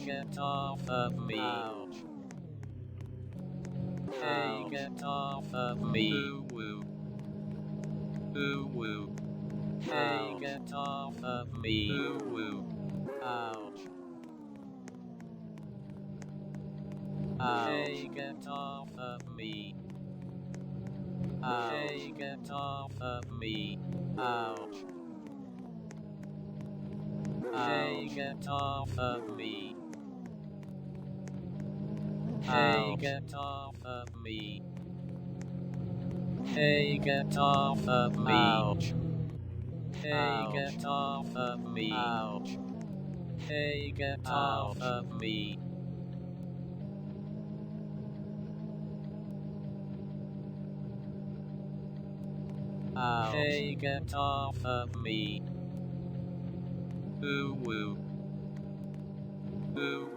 get off of me. Ouch. Hey, get off of me. Ooh woo. Ooh woo. Hey, get off of me. Ooh woo. Ouch. Ouch. Hey, get off of me. Ouch. Hey, get off of me. Ouch. Hey, get off of me. Hey, get off of me. Hey, get off of me. Ouch. Hey, get off of me. Ouch. Hey, get off of me. Ouch. Hey, get off of me. Ooh woo. Ooh